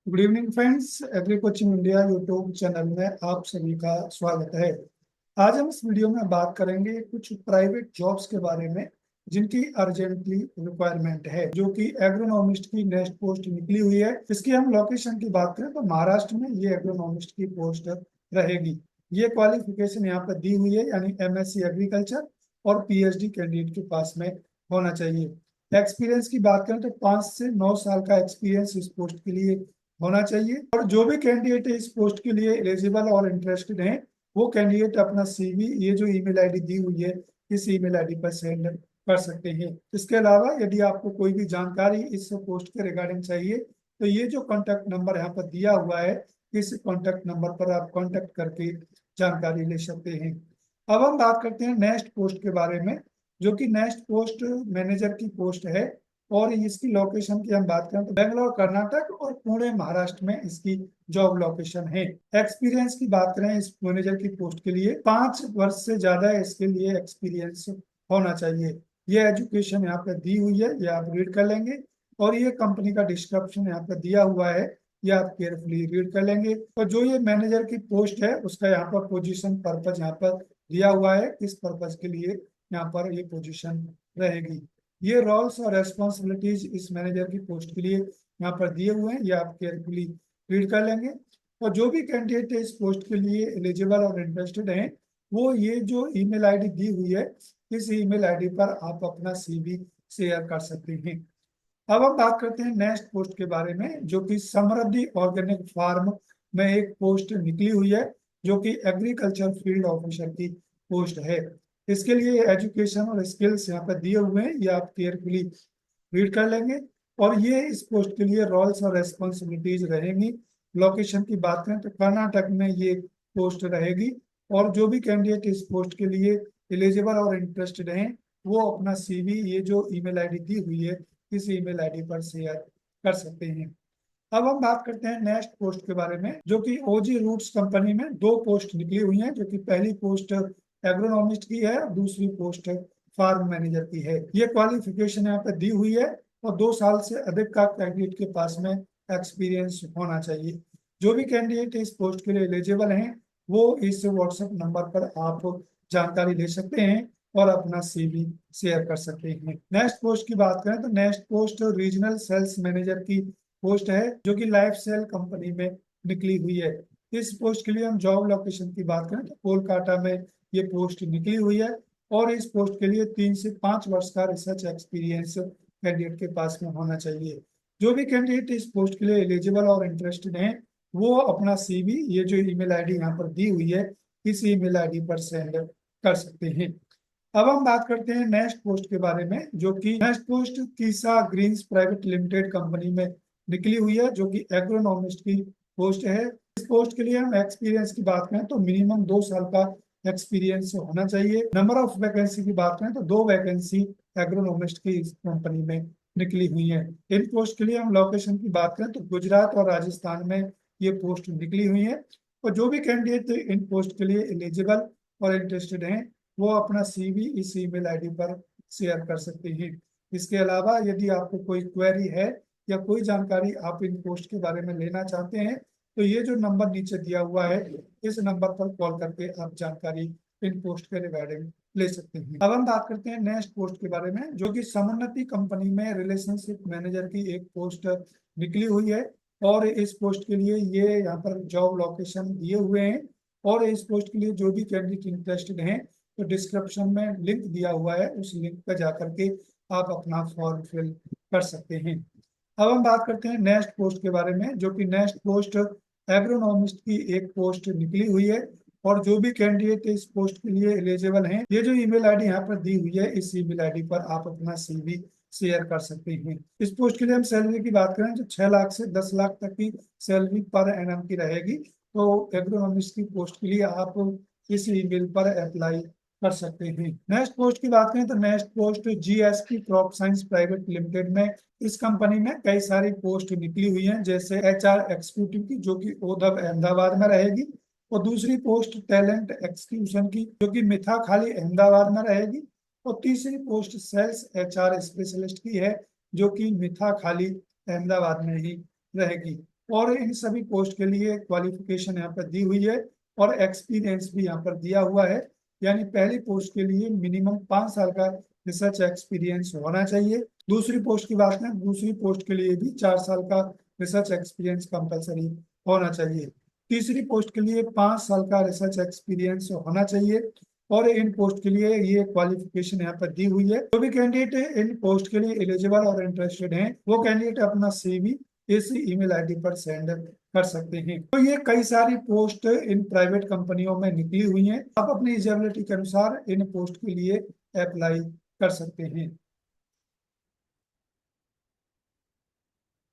Good evening friends. Agree coaching India YouTube channel में आप सभी का स्वागत है। आज हम इस वीडियो में बात करेंगे कुछ प्राइवेट जॉब्स के बारे में जिनकी अर्जेंटली रिक्वायरमेंट है, जो कि एग्रोनॉमिस्ट की नेक्स्ट पोस्ट निकली हुई है। इसकी हम लोकेशन की बात करें तो महाराष्ट्र में ये एग्रोनॉमिस्ट की पोस्ट रहेगी। ये क्वालिफिकेशन यहाँ पर दी हुई है, यानी एमएससी एग्रीकल्चर और पीएचडी कैंडिडेट के पास में होना चाहिए। एक्सपीरियंस की बात करें तो 5 से 9 साल का एक्सपीरियंस इस पोस्ट के लिए होना चाहिए। और जो भी कैंडिडेट इस पोस्ट के लिए एलिजिबल और इंटरेस्टेड हैं, वो कैंडिडेट अपना सीवी ये जो ईमेल आईडी दी हुई है इस ईमेल आईडी पर सेंड कर सकते हैं। इसके अलावा यदि आपको कोई भी जानकारी इस पोस्ट के रिगार्डिंग चाहिए तो ये जो कॉन्टैक्ट नंबर यहाँ पर दिया हुआ है, इस कॉन्टैक्ट नंबर पर आप कॉन्टैक्ट करके जानकारी ले सकते हैं। अब हम बात करते हैं नेक्स्ट पोस्ट के बारे में, जो कि नेक्स्ट पोस्ट मैनेजर की पोस्ट है। और इसकी लोकेशन की हम बात करें तो बेंगलोर कर्नाटक और पुणे महाराष्ट्र में इसकी जॉब लोकेशन है। एक्सपीरियंस की बात करें इस मैनेजर की पोस्ट के लिए 5 वर्ष से ज्यादा इसके लिए एक्सपीरियंस होना चाहिए। ये एजुकेशन यहाँ पे दी हुई है, ये आप रीड कर लेंगे। और ये कंपनी का डिस्क्रिप्शन यहाँ पे दिया हुआ है, ये आप केयरफुली रीड कर लेंगे। और जो ये मैनेजर की पोस्ट है उसका यहाँ पर पोजीशन पर्पज यहाँ पर दिया हुआ है, किस पर्पज के लिए यहाँ पर ये पोजीशन रहेगी। ये रोल्स और रेस्पॉन्सिबिलिटीज इस मैनेजर की पोस्ट के लिए यहाँ पर दिए हुए हैं, ये आप केयरफुली रीड कर लेंगे। और जो भी कैंडिडेट इस पोस्ट के लिए एलिजिबल और इंटरेस्टेड हैं, वो ये जो ईमेल आईडी दी हुई है इस ईमेल आईडी पर आप अपना सीवी शेयर कर सकते हैं। अब हम बात करते हैं नेक्स्ट पोस्ट के बारे में, जो कि समृद्धि ऑर्गेनिक फार्म में एक पोस्ट निकली हुई है, जो कि एग्रीकल्चर फील्ड ऑफिसर की पोस्ट है। इसके लिए एजुकेशन और स्किल्स यहाँ पर दिए हुए हैं, ये आप केयरफुली रीड कर लेंगे। और ये इस पोस्ट के लिए रोल्स और रेस्पॉन्सिबिलिटीज रहेंगी। लोकेशन की बात करें तो कर्नाटक में ये पोस्ट रहेगी। और जो भी कैंडिडेट इस पोस्ट के लिए एलिजिबल और इंटरेस्टेड हैं, वो अपना सीवी ये जो ईमेल आईडी दी हुई है इस ईमेल आईडी पर शेयर कर सकते हैं। अब हम बात करते हैं नेक्स्ट पोस्ट के बारे में, जो कि ओजी रूट्स कंपनी में 2 पोस्ट निकली हुई हैं, जो कि पहली पोस्ट एग्रोनॉमिस्ट की है और दूसरी पोस्ट फार्म मैनेजर की है। ये क्वालिफिकेशन यहाँ पे दी हुई है और 2 साल से अधिक का कैंडिडेट के पास में एक्सपीरियंस होना चाहिए। जो भी कैंडिडेट इस पोस्ट के लिए एलिजिबल हैं, वो इस व्हाट्सएप नंबर पर आप जानकारी ले सकते हैं और अपना सीवी शेयर कर सकते हैं। नेक्स्ट पोस्ट की बात करें तो next post regional sales manager की पोस्ट है, जो कि लाइफ सेल कंपनी में निकली हुई है। इस पोस्ट के लिए हम जॉब लोकेशन की बात करें तो कोलकाता में ये पोस्ट निकली हुई है। और इस पोस्ट के लिए 3 से 5 वर्ष का रिसर्च एक्सपीरियंस कैंडिडेट के पास में होना चाहिए। जो भी कैंडिडेट इस पोस्ट के लिए एलिजिबल और इंटरेस्टेड हैं, वो अपना सीवी ये जो ईमेल आईडी यहाँ पर दी हुई है इस ईमेल आईडी पर सेंड कर सकते हैं। अब हम बात करते हैं नेक्स्ट पोस्ट के बारे में, जो कि next post कीसा Green's private limited company में निकली हुई है, जो कि एग्रोनॉमिस्ट की पोस्ट है। इस पोस्ट के लिए हम एक्सपीरियंस की बात करें तो मिनिमम 2 साल का एक्सपीरियंस होना चाहिए। नंबर ऑफ वैकेंसी की बात करें तो 2 वैकेंसी एग्रोनॉमिस्ट की इस कंपनी में निकली हुई है। इन पोस्ट के लिए हम लोकेशन की बात करें तो गुजरात और राजस्थान में ये पोस्ट निकली हुई है। और जो भी कैंडिडेट इन पोस्ट के लिए एलिजिबल और इंटरेस्टेड हैं, वो अपना सीवी इस ईमेल आईडी पर शेयर कर सकते हैं। इसके अलावा यदि आपको कोई क्वेरी है या कोई जानकारी आप इन पोस्ट के बारे में लेना चाहते हैं, तो ये जो नंबर नीचे दिया हुआ है इस नंबर पर कॉल करके आप जानकारी इन पोस्ट के रिगार्डिंग ले सकते हैं। अब हम बात करते हैं नेक्स्ट पोस्ट के बारे में, जो कि समुन्नति कंपनी में रिलेशनशिप मैनेजर की एक पोस्ट निकली हुई है। और इस पोस्ट के लिए ये यहाँ पर जॉब लोकेशन दिए हुए हैं। और इस पोस्ट के लिए जो भी कैंडिडेट इंटरेस्टेड हैं, तो डिस्क्रिप्शन में लिंक दिया हुआ है, उस लिंक पर जाकर के आप अपना फॉर्म फिल कर सकते हैं। अब हम बात करते हैं नेक्स्ट पोस्ट के बारे में, जो कि नेक्स्ट पोस्ट एग्रोनॉमिस्ट की एक पोस्ट निकली हुई है। और जो भी कैंडिडेट इस पोस्ट के लिए एलिजिबल हैं, ये जो ईमेल आईडी यहाँ पर दी हुई है इस ईमेल आईडी पर आप अपना सीवी शेयर कर सकते हैं। इस पोस्ट के लिए हम सैलरी की बात करें तो 6 लाख से 10 लाख तक की सैलरी पर एनएम की रहेगी। तो एग्रोनॉमिस्ट की पोस्ट के लिए आप इस ईमेल पर अप्लाई कर सकते हैं। नेक्स्ट पोस्ट की बात करें तो next post GSP crop science private limited में इस कंपनी में कई सारी पोस्ट निकली हुई हैं, जैसे एचआर एग्जीक्यूटिव की, जो कि ओधव अहमदाबाद में रहेगी। और दूसरी पोस्ट टैलेंट एक्सक्यूशन की, जो कि मिथा खाली अहमदाबाद में रहेगी। और तीसरी पोस्ट सेल्स एचआर स्पेशलिस्ट की है, जो कि मिथा खाली अहमदाबाद में ही रहेगी। और इन सभी पोस्ट के लिए क्वालिफिकेशन यहाँ पर दी हुई है और एक्सपीरियंस भी यहाँ पर दिया हुआ है। यानी पहली पोस्ट के लिए मिनिमम 5 साल का रिसर्च एक्सपीरियंस होना चाहिए। दूसरी पोस्ट की बात करें, दूसरी पोस्ट के लिए भी 4 साल का रिसर्च एक्सपीरियंस कंपलसरी होना चाहिए। तीसरी पोस्ट के लिए 5 साल का रिसर्च एक्सपीरियंस होना चाहिए और इन पोस्ट के लिए ये क्वालिफिकेशन यहाँ पर दी हुई है। जो भी कैंडिडेट इन पोस्ट के लिए एलिजिबल और इंटरेस्टेड हैं, वो कैंडिडेट अपना CV इस ईमेल आईडी पर सेंड कर सकते हैं। तो ये कई सारी पोस्ट इन प्राइवेट कंपनियों में निकली हुई हैं। आप अपनी एलिजिबिलिटी के अनुसार इन पोस्ट के लिए अप्लाई कर सकते हैं।